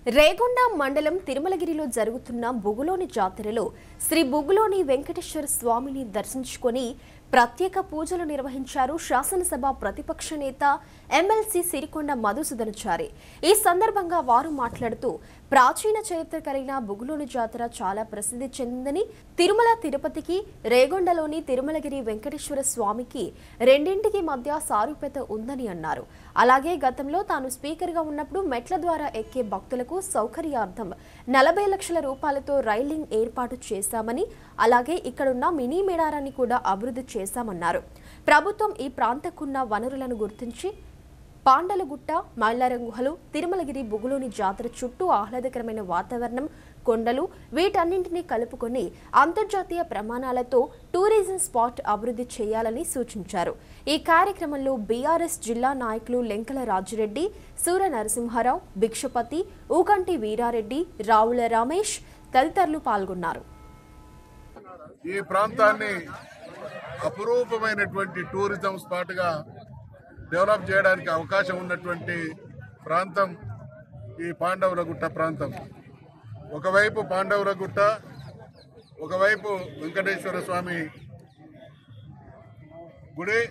రేగొండ మండలం తిరుమలగిరిలో జరుగుతున్న బుగులోని జాతరలో శ్రీ బుగులోని వెంకటేశ్వర స్వామిని దర్శించుకొని ప్రత్యేక పూజలు నిర్వహించారు శాసనసభ ప్రతిపక్ష నేత ఎమ్మెల్సీ సిరికొండ మధుసూదనాచారి। ఈ సందర్భంగా వారు మాట్లాడుతూ ప్రాచీన చరిత్ర కలిగిన బుగులోని జాతర చాలా ప్రసిద్ధి చెందిందని, తిరుమల తిరుపతికి రేగొండలోని తిరుమలగిరి వెంకటేశ్వర స్వామికి రెండింటికి మధ్య సారూప్యత ఉందని అన్నారు। అలాగే గతంలో తాను స్పీకర్గా ఉన్నప్పుడు మెట్ల ద్వారా ఎక్కే భక్తులకు సౌకర్యార్థం 40 లక్షల రూపాయలతో రైలింగ్ ఏర్పాటు చేశామని, అలాగే ఇక్కడున్న మినీ మేడారాన్ని కూడా అభివృద్ధి చేశామన్నారు। ప్రభుత్వం ఈ ప్రాంతకున్న వనరులను గుర్తించి పాండలగుట్ట, మైలారం గుహలు, తిరుమలగిరి బుగులోని జాతర చుట్టూ ఆహ్లాదకరమైన వాతావరణం, కొండలు వీటన్నింటినీ కలుపుకొని అంతర్జాతీయ ప్రమాణాలతో టూరిజం స్పాట్ అభివృద్ధి చేయాలని సూచించారు। ఈ కార్యక్రమంలో బీఆర్ఎస్ జిల్లా నాయకులు లెంకల రాజిరెడ్డి, సూర నరసింహారావు, భిక్షపతి, ఊకంటి వీరారెడ్డి, రావుల రమేష్ తదితరులు పాల్గొన్నారు। ఈ ప్రాంతాన్ని అపురూపమైనటువంటి టూరిజం స్పాట్ గా డెవలప్ చేయడానికి అవకాశం ఉన్నటువంటి ప్రాంతం ఈ పాండవులగుట్ట ప్రాంతం। ఒకవైపు పాండవులగుట్ట, ఒకవైపు వెంకటేశ్వర స్వామి గుడి,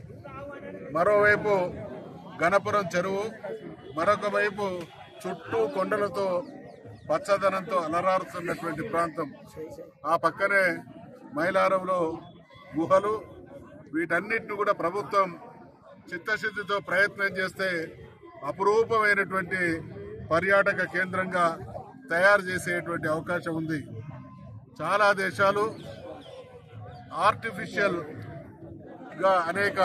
మరోవైపు గణపురం చెరువు, మరొక వైపు చుట్టూ కొండలతో పచ్చదనంతో అలరారుతున్నటువంటి ప్రాంతం। ఆ పక్కనే మైలారంలో గుహలు, వీటన్నిటిని కూడా ప్రభుత్వం చిత్తశుద్ధితో ప్రయత్నం చేస్తే అపురూపమైనటువంటి పర్యాటక కేంద్రంగా తయారు చేసేటువంటి అవకాశం ఉంది। చాలా దేశాలు ఆర్టిఫిషియల్ గా అనేక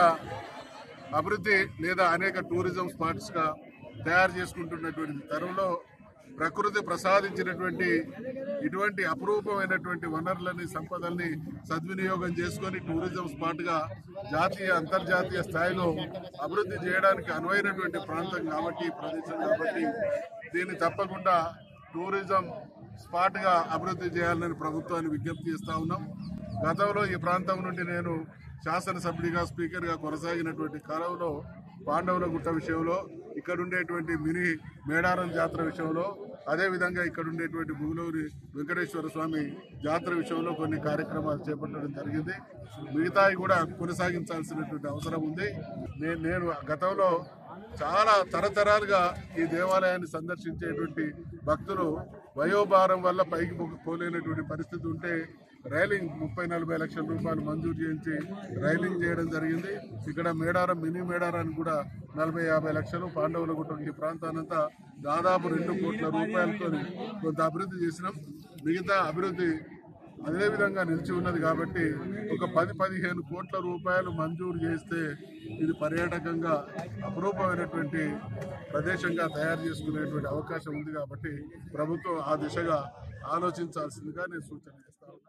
అభివృద్ధి లేదా అనేక టూరిజం స్పాట్స్ గా తయారు చేసుకుంటున్నటువంటి తరుణంలో ప్రకృతి ప్రసాదించినటువంటి ఇటువంటి అపురూపమైనటువంటి వనరులని, సంపదల్ని సద్వినియోగం చేసుకొని టూరిజం స్పాట్ గా జాతీయ అంతర్జాతీయ స్థాయిలో అభివృద్ధి చేయడానికి అనువైనటువంటి ప్రాంతం కాబట్టి, ప్రదేశం కాబట్టి దీన్ని తప్పకుండా టూరిజం స్పాట్ గా అభివృద్ధి చేయాలని ప్రభుత్వాన్ని విజ్ఞప్తి చేస్తా ఉన్నాం। గతంలో ఈ ప్రాంతం నుండి నేను శాసనసభ్యుడిగా, స్పీకర్గా కొనసాగినటువంటి కాలంలో పాండవులగుట్ట విషయంలో, ఇక్కడ ఉండేటువంటి మినీ మేడారం జాతర విషయంలో, అదేవిధంగా ఇక్కడ ఉండేటువంటి బుగులూరి వెంకటేశ్వర స్వామి జాతర విషయంలో కొన్ని కార్యక్రమాలు చేపట్టడం జరిగింది। మిగతాయి కూడా కొనసాగించాల్సినటువంటి అవసరం ఉంది। నేను గతంలో చాలా తరతరాలుగా ఈ దేవాలయాన్ని సందర్శించేటువంటి భక్తులు వయోభారం వల్ల పైకి పోలేనటువంటి పరిస్థితి ఉంటే రైలింగ్ 30-40 లక్షల రూపాయలు మంజూరు చేయించి రైలింగ్ చేయడం జరిగింది। ఇక్కడ మేడారం, మినీ మేడారాన్ని కూడా 40-50 లక్షలు, పాండవులగుట్ట ఈ ప్రాంతానంతా దాదాపు 2 కోట్ల రూపాయలతో కొంత అభివృద్ధి చేసినాం। మిగతా అభివృద్ధి అదేవిధంగా నిలిచి ఉన్నది కాబట్టి ఒక 10-15 కోట్ల రూపాయలు మంజూరు చేస్తే ఇది పర్యాటకంగా అపురూపమైనటువంటి ప్రదేశంగా తయారు చేసుకునేటువంటి అవకాశం ఉంది కాబట్టి ప్రభుత్వం ఆ దిశగా ఆలోచించాల్సిందిగా నేను సూచన చేస్తా ఉన్నాను।